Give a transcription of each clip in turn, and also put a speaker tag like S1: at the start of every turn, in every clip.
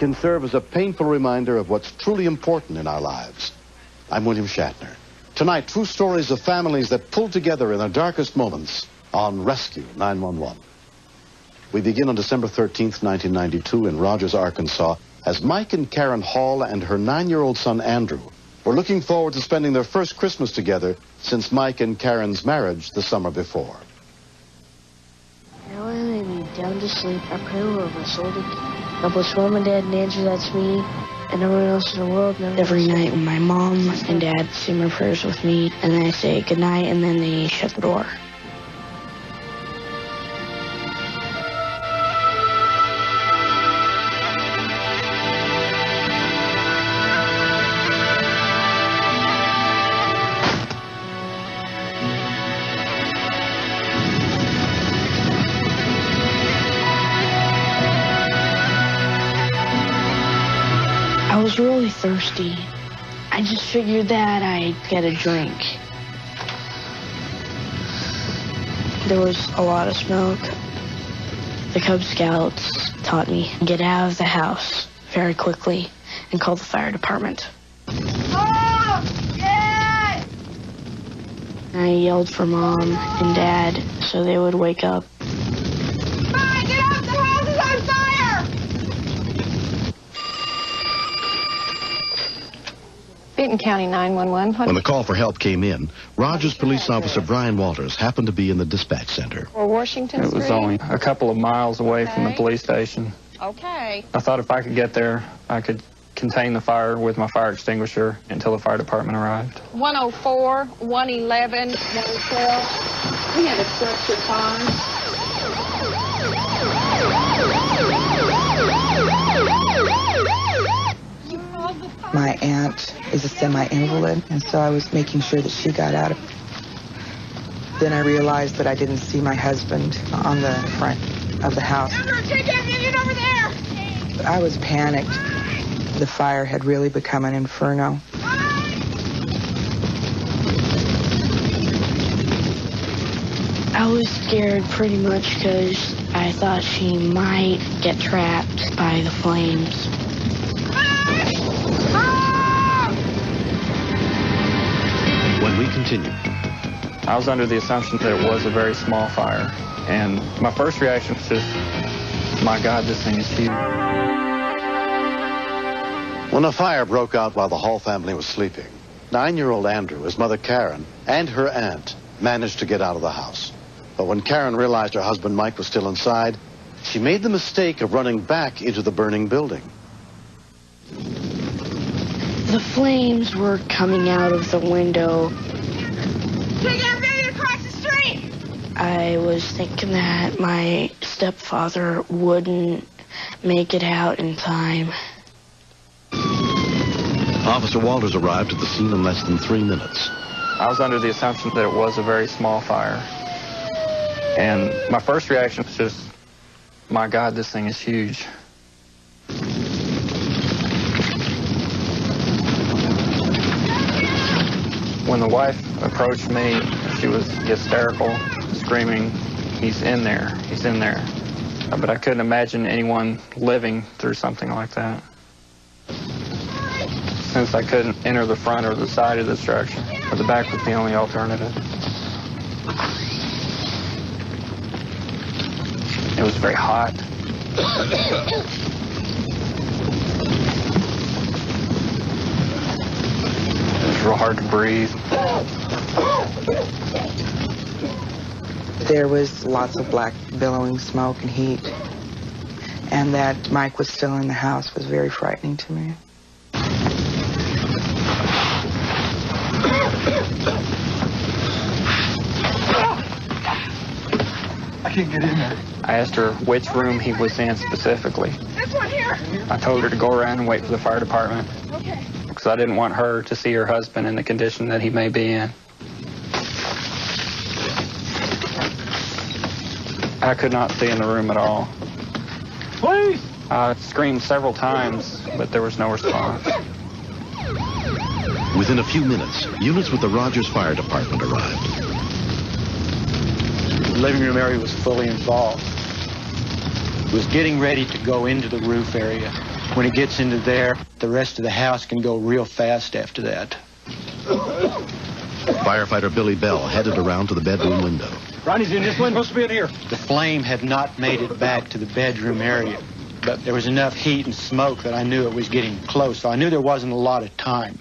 S1: can serve as a painful reminder of what's truly important in our lives. I'm William Shatner. Tonight, true stories of families that pulled together in their darkest moments on Rescue 911. We begin on December 13th, 1992 in Rogers, Arkansas, as Mike and Karen Hall and her 9-year-old son, Andrew, were looking forward to spending their first Christmas together since Mike and Karen's marriage the summer before.
S2: Now I lay me down to sleep. I pray over my soul to keep. I bless Mom and Dad and Andrew, that's me, and everyone else in the world. Every night when my mom and dad say my prayers with me, and then I say goodnight, and then they shut the door. I was really thirsty. I just figured that I'd get a drink. There was a lot of smoke. The Cub Scouts taught me to get out of the house very quickly and call the fire department. Oh, yeah! I yelled for Mom and Dad so they would wake up.
S3: Mike, get out! The house is on fire! Benton County 911.
S1: When the call for help came in, Rogers police officer Brian Walters happened to be in the dispatch center.
S3: Or Washington Street?
S4: It was only a couple of miles away from the police station.
S3: Okay.
S4: I thought if I could get there, I could contain the fire with my fire extinguisher until the fire department arrived.
S3: 104, 111, 112. We had a structure fire.
S5: My aunt is a semi-invalid, and so I was making sure that she got out of. Then I realized that I didn't see my husband on the front of the house.
S3: Take that Indian over there!
S5: I was panicked. The fire had really become an inferno.
S2: I was scared pretty much because I thought she might get trapped by the flames.
S1: When we continue.
S4: I was under the assumption that it was a very small fire, and my first reaction was just, my God, this thing is huge.
S1: When a fire broke out while the Hall family was sleeping, 9-year-old Andrew, his mother Karen, and her aunt managed to get out of the house. But when Karen realized her husband Mike was still inside, she made the mistake of running back into the burning building.
S2: The flames were coming out of the window.
S3: Take that baby across the street!
S2: I was thinking that my stepfather wouldn't make it out in time.
S1: Officer Walters arrived at the scene in less than 3 minutes.
S4: I was under the assumption that it was a very small fire, and my first reaction was just, my God, this thing is huge. When the wife approached me, she was hysterical, screaming, he's in there, he's in there. But I couldn't imagine anyone living through something like that. Since I couldn't enter the front or the side of the structure, the back was the only alternative. It was very hot. It was real hard to breathe.
S5: There was lots of black billowing smoke and heat, and that Mike was still in the house was very frightening to me.
S6: I can't get in there.
S4: I asked her which room he was in specifically.
S3: This one here.
S4: I told her to go around and wait for the fire department.
S3: Okay.
S4: Because I didn't want her to see her husband in the condition that he may be in. I could not see in the room at all.
S6: Please!
S4: I screamed several times, but there was no response.
S1: Within a few minutes, units with the Rogers Fire Department arrived.
S6: The living room area was fully involved.
S7: was getting ready to go into the roof area. When it gets into there, the rest of the house can go real fast after that.
S1: Firefighter Billy Bell headed around to the bedroom window.
S6: Ronnie's in this one. Supposed to be in here.
S7: The flame had not made it back to the bedroom area, but there was enough heat and smoke that I knew it was getting close, so I knew there wasn't a lot of time.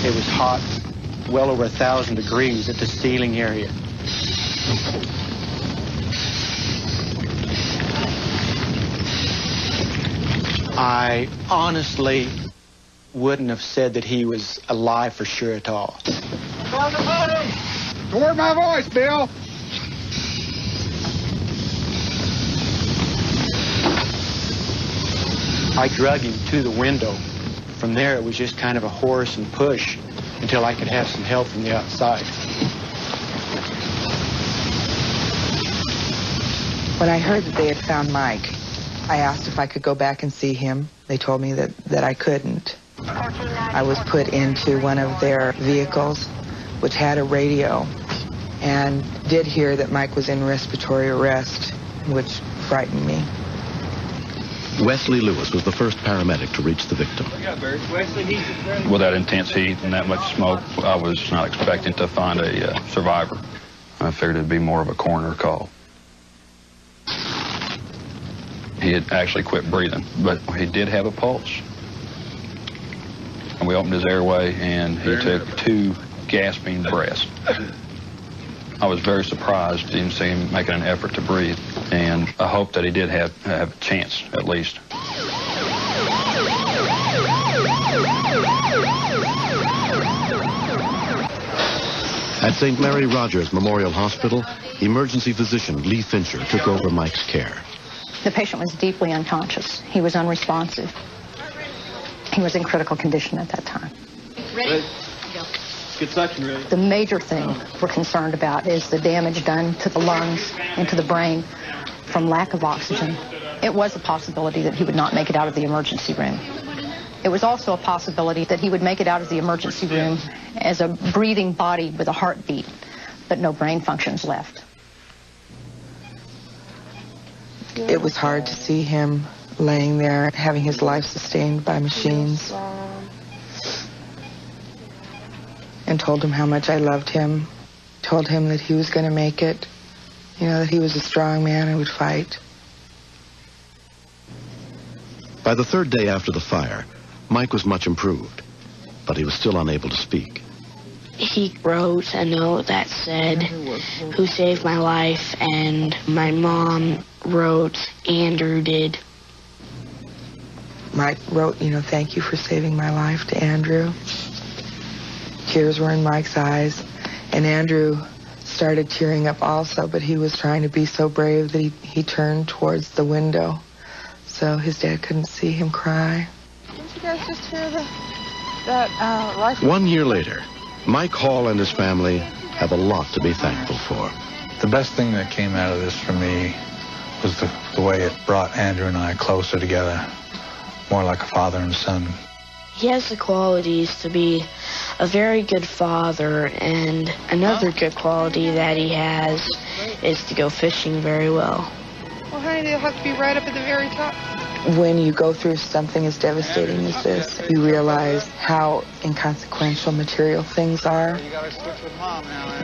S7: It was hot, well over 1,000 degrees at the ceiling area. I honestly wouldn't have said that he was alive for sure at all.
S6: Found the body! Toward my voice, Bill!
S7: I drug him to the window. From there, it was just kind of a horse and push until I could have some help from the outside.
S5: When I heard that they had found Mike, I asked if I could go back and see him. They told me that I couldn't. I was put into one of their vehicles, which had a radio, and did hear that Mike was in respiratory arrest, which frightened me.
S1: Wesley Lewis was the first paramedic to reach the victim.
S8: With that intense heat and that much smoke, I was not expecting to find a survivor. I figured it'd be more of a coroner call. He had actually quit breathing, but he did have a pulse. And we opened his airway, and he took 2 gasping breaths. I was very surprised, didn't see him making an effort to breathe, and I hoped that he did have a chance, at least.
S1: At St. Mary Rogers Memorial Hospital, emergency physician Lee Fincher took over Mike's care.
S9: The patient was deeply unconscious. He was unresponsive. He was in critical condition at that time.
S6: Ready? Go. Good suction, ready.
S9: The major thing we're concerned about is the damage done to the lungs and to the brain from lack of oxygen. It was a possibility that he would not make it out of the emergency room. It was also a possibility that he would make it out of the emergency room as a breathing body with a heartbeat, but no brain functions left.
S5: It was hard to see him laying there, having his life sustained by machines. And told him how much I loved him. Told him that he was going to make it. You know, that he was a strong man and would fight.
S1: By the 3rd day after the fire, Mike was much improved, but he was still unable to speak.
S2: He wrote a note that said, "Who saved my life?" and my mom wrote, "Andrew did."
S5: Mike wrote, "Thank you for saving my life" to Andrew. Tears were in Mike's eyes, and Andrew started tearing up also, but he was trying to be so brave that he turned towards the window, so his dad couldn't see him cry.
S3: Didn't you guys just hear that rifle?
S1: 1 year later, Mike Hall and his family have a lot to be thankful for.
S10: The best thing that came out of this for me was the way it brought Andrew and I closer together, more like a father and son.
S2: He has the qualities to be a very good father, and another good quality that he has is to go fishing very well.
S3: Well, honey, they'll have to be right up at the very top.
S5: When you go through something as devastating as this, you realize how inconsequential material things are.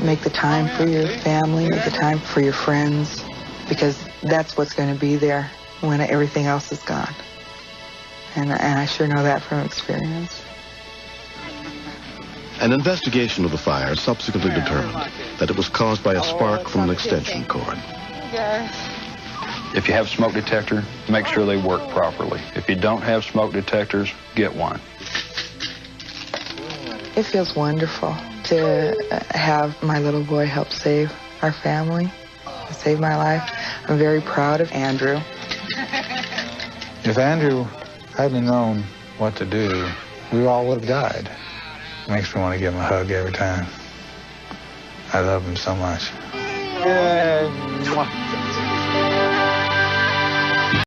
S5: Make the time for your family, make the time for your friends, because that's what's going to be there when everything else is gone. And I sure know that from experience.
S1: An investigation of the fire subsequently determined that it was caused by a spark from an extension cord.
S8: If you have a smoke detector, make sure they work properly. If you don't have smoke detectors, get one.
S5: It feels wonderful to have my little boy help save our family, save my life. I'm very proud of Andrew.
S10: If Andrew hadn't known what to do, we all would have died. Makes me want to give him a hug every time. I love him so much.